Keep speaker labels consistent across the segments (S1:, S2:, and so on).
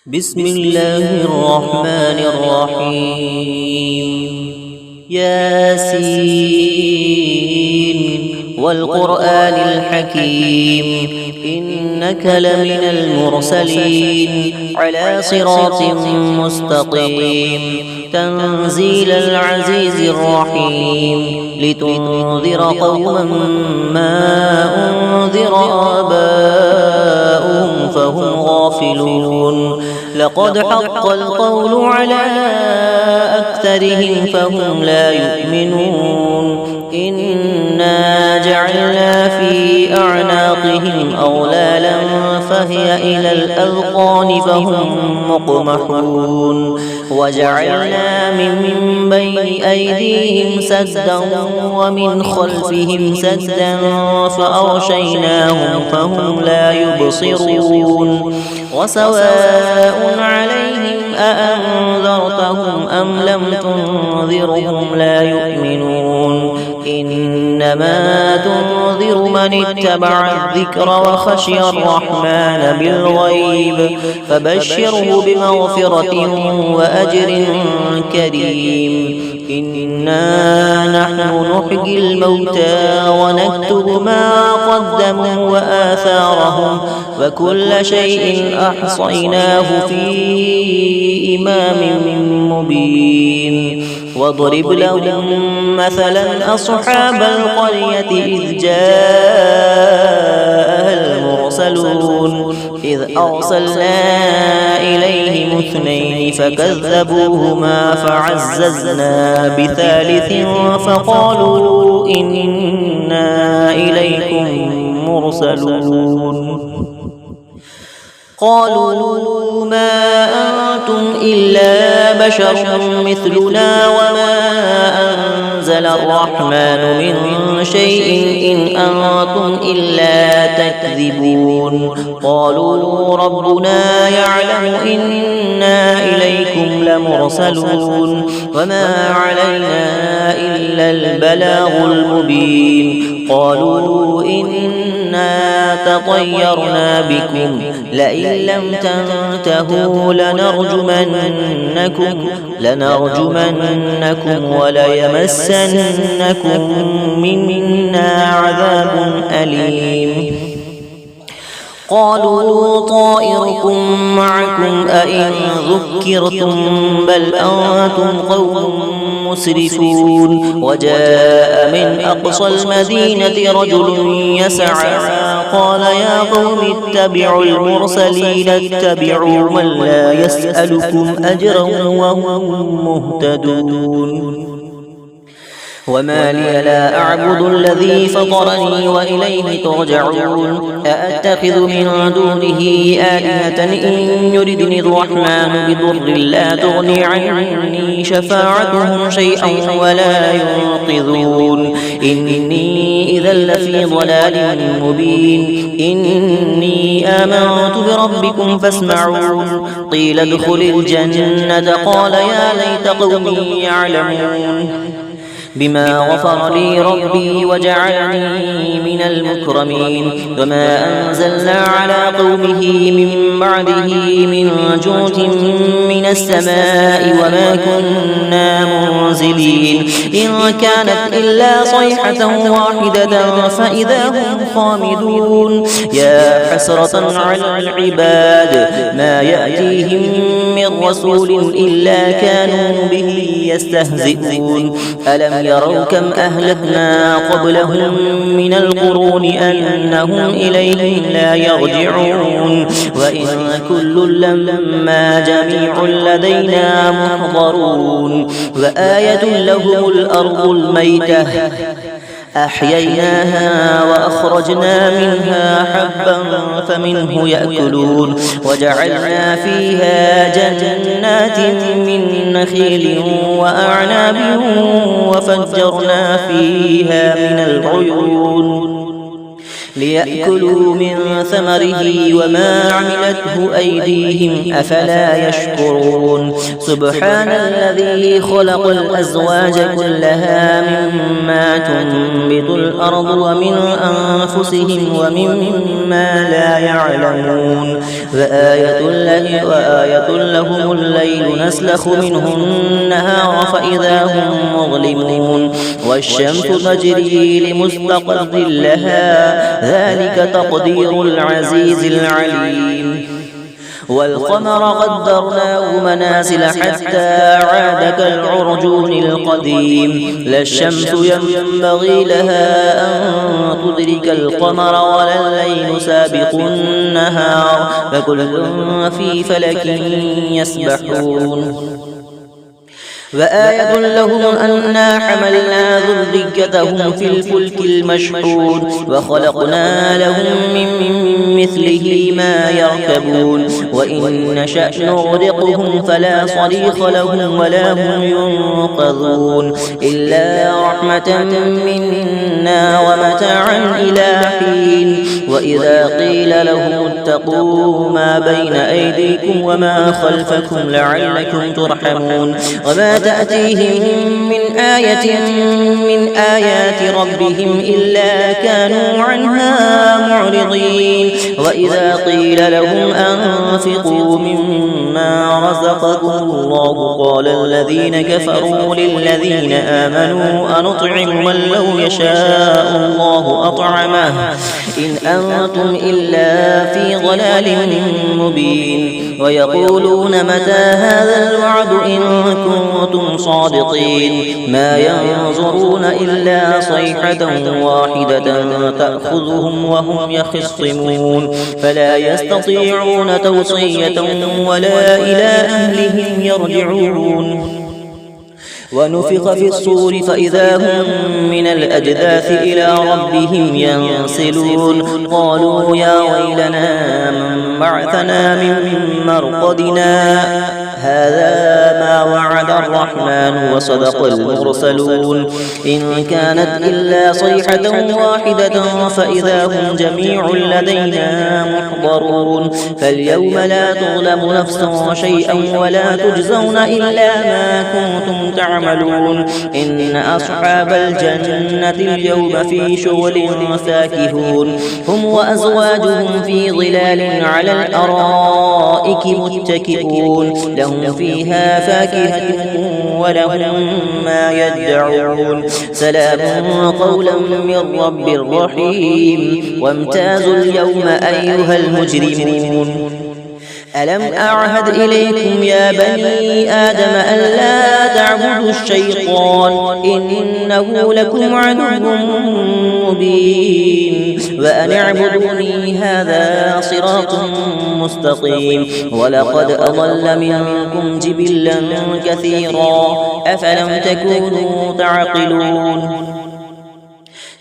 S1: بسم الله الرحمن الرحيم ياسين والقرآن الحكيم إنك لمن المرسلين على صراط مستقيم تنزيل العزيز الرحيم لتنذر قوما ما أنذر آباؤهم فهم غافلون لقد حق القول على أكثرهم فهم لا يؤمنون إنا جعلنا في أعناقهم أغلالا فهي إلى الأذقان فهم مقمحون وجعلنا من بين أيديهم سدا ومن خلفهم سدا فأغشيناهم فهم لا يبصرون وسواء عليهم أأنذرتهم أم لم تنذرهم لا يؤمنون إنما تنذر من اتبع الذكر وخشي الرحمن بالغيب فبشره بمغفرة وأجر كريم إنا نحن نحيي الموتى ونكتب ما قدموا وآثارهم وكل شيء أحصيناه في إمام مبين واضرب لهم مثلا أصحاب القرية إذ جاءها المرسلون إذ أرسلنا إليهم اثنين فكذبوهما فعززنا بثالث فقالوا إنا إليكم مرسلون قالوا ما أنتم إلا بشر مثلنا وما أنزل الرحمن من شيء إن أنتم إلا تكذبون قالوا ربنا يعلم إنا إليكم لمرسلون وما علينا إلا البلاغ المبين قالوا إنا تطيرنا بكم لئن لم تنتهوا لنرجمنكم وليمسنكم منا عذاب أليم قالوا طائركم معكم أئن ذكرتم بل أنتم قوم مسرفون وجاء من أقصى المدينة رجل يسعى قال يا قوم اتبعوا المرسلين اتبعوا من لا يسألكم أجرا وهم مهتدون وما لي لا أعبد الذي فطرني وإليه ترجعون أأتخذ من دونه آلهة إن يردني الرحمن بضر لا تغني عني شفاعتهم شيئا ولا ينقذون إني إذا لفي ضلال مبين إني آمنت بربكم فاسمعون قيل ادخل الجنة قال يا ليت قومي يعلمون بما غفر لي ربي وجعلني من المكرمين وما أنزلنا على قومه من بعده من جود من السماء وما كنا منزلين إن كانت إلا صيحة واحدة فإذا هم خامدون يا حسرة على العباد ما يأتيهم من رسول إلا كانوا به يستهزئون ألم يروا كم أهلكنا قبلهم من القرون أنهم إليهم لا يرجعون وإن كل لما جميع لدينا محضرون وآية لهم الأرض الميتة أحييناها وأخرجنا منها حبا فمنه يأكلون وجعلنا فيها جنات من نخيل وأعناب وفجرنا فيها من العيون ليأكلوا من ثمره وما عملته أيديهم أفلا يشكرون سبحان الذي خلق الأزواج كلها مما تنبت الأرض ومن أنفسهم ومما لا يعلمون وآية لهم الليل نسلخ منه النهار فإذا هم مظلمون والشمس تجري لمستقر لها ذلك تقدير العزيز العليم والقمر قدرناه منازل حتى عاد كالعرجون القديم لا الشمس ينبغي لها أن تدرك القمر ولا الليل سابق النهار فكل في فلك يسبحون وآية لهم أنا حملنا ذريتهم في الفلك المشحون وخلقنا لهم من مثله ما يركبون وإن نشأ نغرقهم فلا صريخ لهم ولا هم ينقذون إلا رحمة منا ومتاعا إلى حين وإذا قيل لهم اتقوا ما بين أيديكم وما خلفكم لعلكم ترحمون وما تأتيهم من آية من آيات ربهم إلا كانوا عنها معرضين وإذا قيل لهم أنفقوا مما رزقكم الله قال الذين كفروا للذين آمنوا أنطعم من لو يشاء الله أطعمه إن أنتم إلا في ضلال مبين ويقولون متى هذا الوعد إن كنتم صادقين ما ينظرون إلا صيحة واحدة تأخذهم وهم يخصمون فلا يستطيعون توصية ولا إلى أهلهم يرجعون ونفخ في الصور فإذا هم من الأجداث إلى ربهم ينسلون قالوا يا ويلنا من بعثنا من مرقدنا هذا ما وعد الرحمن وصدق المرسلون إن كانت إلا صيحة واحدة فإذا هم جميع لدينا محضرون فاليوم لا تظلم نفس شيئا ولا تجزون إلا ما كنتم تعملون إن أصحاب الجنة اليوم في شغل فاكهون هم وأزواجهم في ظلال على الأرائك متكئون لهم فيها فاكهة ولهم ما يدعون سلام قولا من رب رحيم وامتازوا اليوم أيها المجرمون ألم أعهد إليكم يا بني آدم ألا تعبدوا الشيطان إنه لكم عدو مبين وأن اعبدوني هذا صراط مستقيم ولقد أضل منكم جبلا كثيرا أفلم تكونوا تعقلون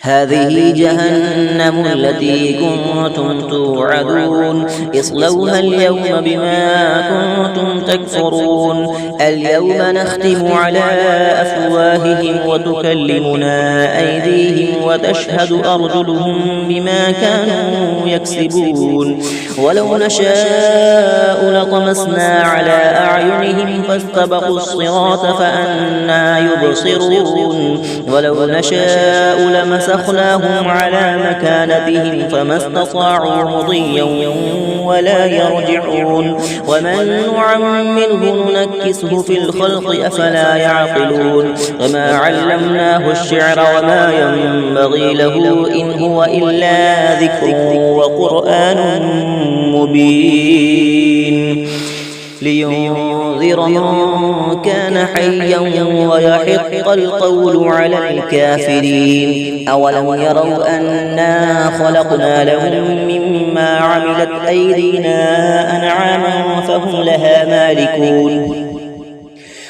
S1: هذه جهنم التي كنتم توعدون اصلوها اليوم بما كنتم تكفرون اليوم نختم على أفواههم وتكلمنا أيديهم وتشهد أرجلهم بما كانوا يكسبون ولو نشاء لطمسنا على أعينهم فاستبقوا الصراط فأنى يبصرون ولو نشاء لمسخناهم على مكانتهم فما استطاعوا مضيا ولا يرجعون ومن نعمره ننكسه في الخلق أفلا يعقلون وما علمناه الشعر وما ينبغي له إن هو إلا ذكر وقرآن مبين لينذر من كان حيا ويحق القول على الكافرين أولم يروا أنا خلقنا لهم مما عملت أيدينا أنعاما فهم لها مالكون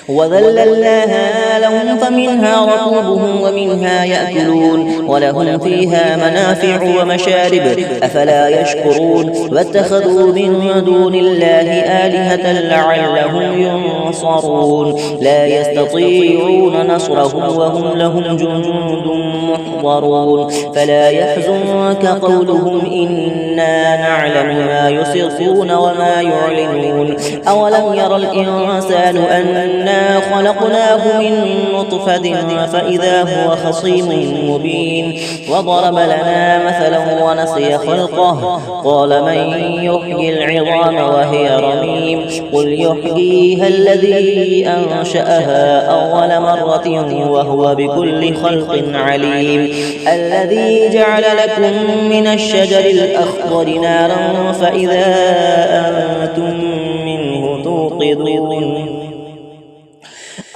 S1: وذللناها لهم فمنها ركوبهم ومنها يأكلون ولهم فيها منافع ومشارب أفلا يشكرون واتخذوا من دون الله آلهة لعلهم ينصرون لا يستطيعون نصرهم وهم لهم جند محضرون فلا يحزنك قولهم إنا نعلم ما يسرون وما يعلنون أولم ير الإنسان أنا خلقناه من نطفة فإذا هو خصيم مبين وضرب لنا مثلا ونسي خلقه قال من يحيي العظام وهي رميم قل يحييها الذي أنشأها أول مرة وهو بكل خلق عليم الذي جعل لكم من الشجر الأخضر نارا فإذا أنتم منه توقدون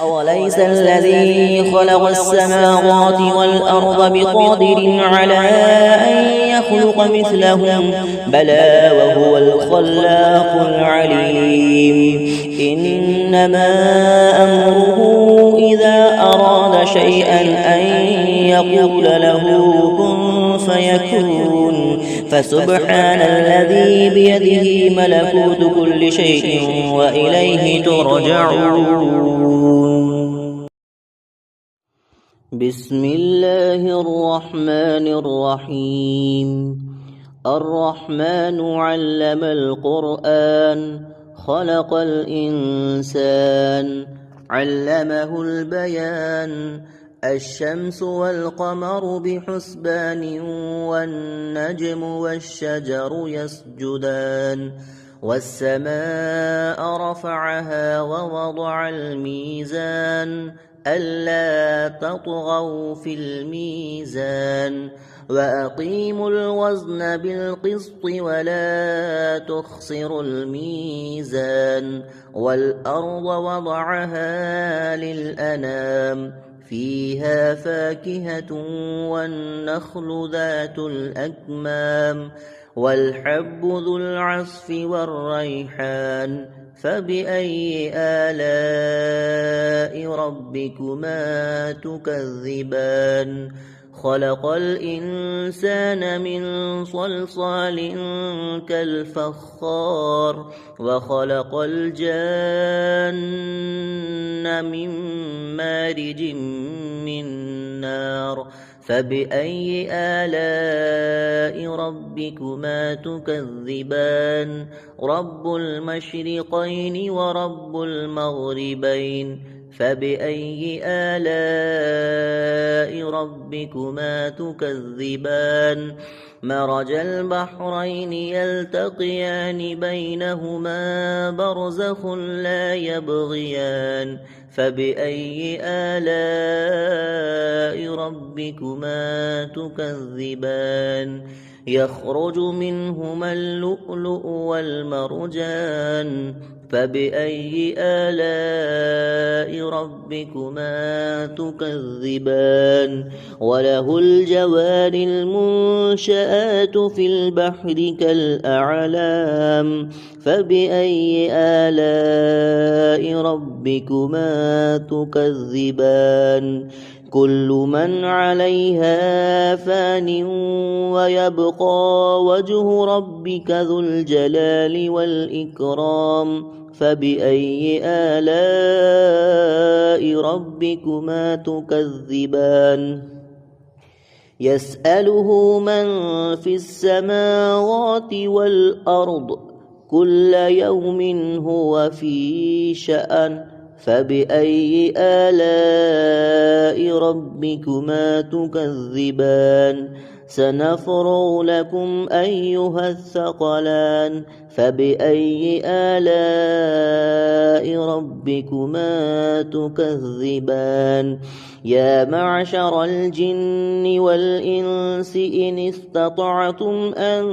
S1: أوليس الذي خلق السماوات والأرض بقادر على أن يخلق مثلهم بلى وهو الخلاق العليم إنما أمره إذا أراد شيئا أن يقول له كن فيكون فسبحان الذي بيده ملكوت كل شيء وإليه ترجعون بسم الله الرحمن الرحيم الرحمن علم القرآن خلق الإنسان علمه البيان الشمس والقمر بحسبان والنجم والشجر يسجدان والسماء رفعها ووضع الميزان ألا تطغوا في الميزان وأقيموا الوزن بالقسط ولا تخسروا الميزان والأرض وضعها للأنام فيها فاكهة والنخل ذات الأكمام والحب ذو العصف والريحان فبأي آلاء ربكما تكذبان خلق الإنسان من صلصال كالفخار وخلق الجان من مارج من نار فبأي آلاء ربكما تكذبان رب المشرقين ورب المغربين فبأي آلاء ربكما تكذبان مرج البحرين يلتقيان بينهما برزخ لا يبغيان فبأي آلاء ربكما تكذبان يخرج منهما اللؤلؤ والمرجان فبأي آلاء ربكما تكذبان وله الجوار المنشآت في البحر كالأعلام فبأي آلاء ربكما تكذبان كل من عليها فان ويبقى وجه ربك ذو الجلال والإكرام فبأي آلاء ربكما تكذبان يسأله من في السماوات والأرض كل يوم هو في شأن فبأي آلاء ربكما تكذبان سنفرغ لكم أيها الثقلان فبأي آلاء ربكما تكذبان يا معشر الجن والإنس إن استطعتم أن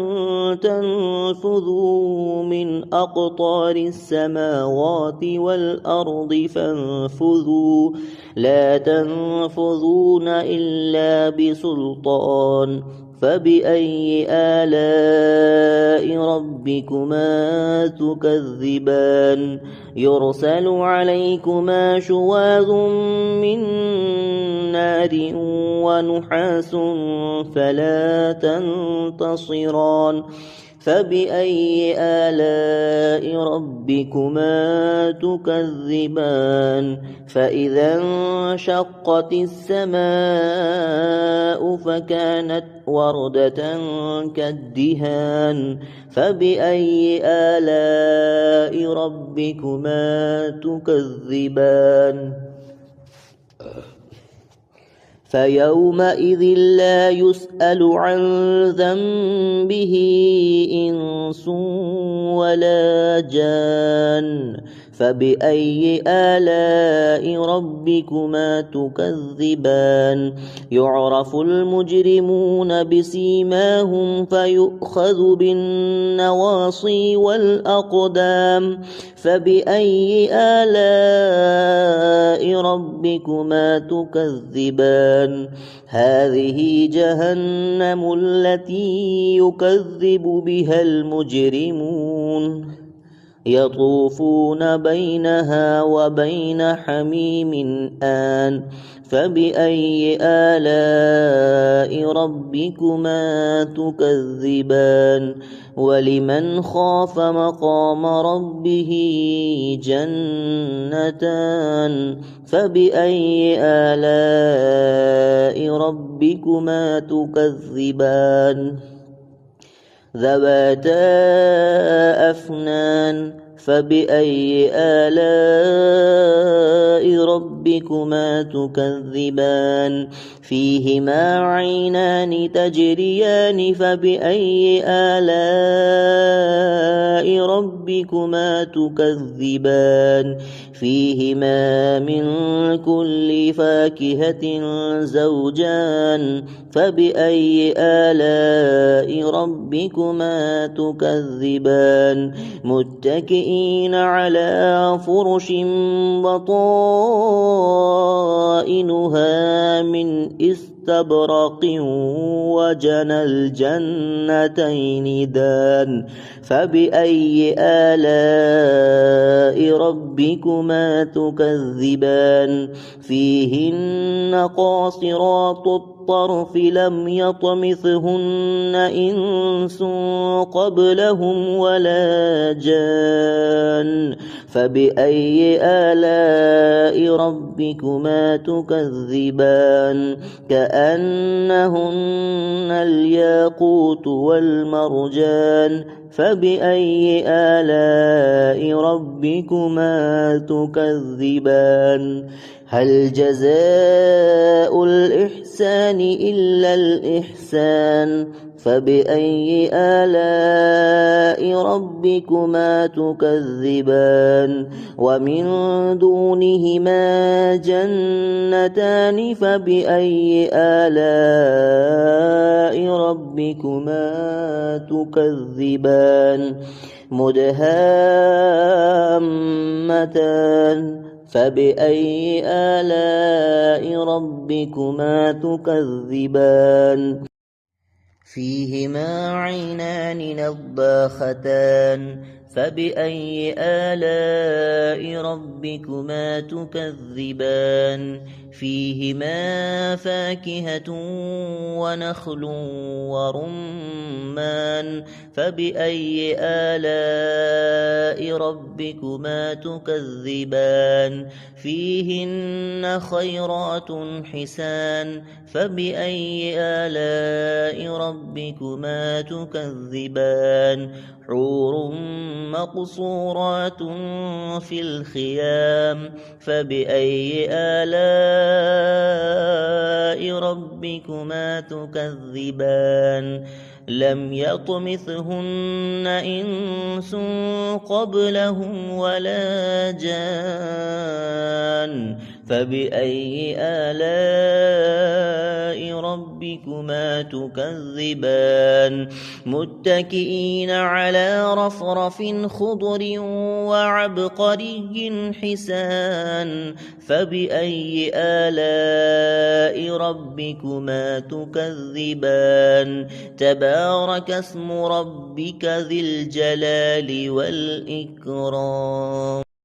S1: تنفذوا من أقطار السماوات والأرض فانفذوا لا تنفذون إلا بسلطان فبأي آلاء ربكما تكذبان يرسل عليكما شواظ من نار ونحاس فلا تنتصران فبأي آلاء آلاء ربكما تكذبان فإذا انشقت السماء فكانت وردة كالدهان فبأي آلاء ربكما تكذبان فيومئذ لا يسأل عن ذنبه إنس ولا جان فبأي آلاء ربكما تكذبان يعرف المجرمون بسيماهم فيؤخذ بالنواصي والأقدام فبأي آلاء ربكما تكذبان هذه جهنم التي يكذب بها المجرمون يطوفون بينها وبين حميم آن فبأي آلاء ربكما تكذبان ولمن خاف مقام ربه جنتان فبأي آلاء ربكما تكذبان ذواتا أفنان فبأي آلاء ربكما تكذبان فيهما عينان تجريان فبأي آلاء ربكما تكذبان فيهما من كل فاكهة زوجان فبأي آلاء ربكما تكذبان متكئين على فرش بطائنها من استبرق وجنى الجنتين دان فبأي آلاء ربكما تكذبان فيهن قاصرات الطرف لم يطمثهن إنس قبلهم ولا جان فبأي آلاء ربكما تكذبان كأنهن الياقوت والمرجان فبأي آلاء ربكما تكذبان هل جزاء الإحسان إلا الإحسان فبأي آلاء ربكما تكذبان ومن دونهما جنتان فبأي آلاء ربكما تكذبان مدهامتان فبأي آلاء ربكما تكذبان فيهما عينان نضاختان فبأي آلاء ربكما تكذبان فيهما فاكهة ونخل ورمان فبأي آلاء ربكما تكذبان فيهن خيرات حسان فبأي آلاء ربكما تكذبان حور مقصورات في الخيام فبأي آلاء ربكما تكذبان لم يطمثهن إنس قبلهم ولا جان فبأي آلاء ربكما تكذبان متكئين على رفرف خضر وعبقري حسان فبأي آلاء ربكما تكذبان تبارك اسم ربك ذي الجلال والإكرام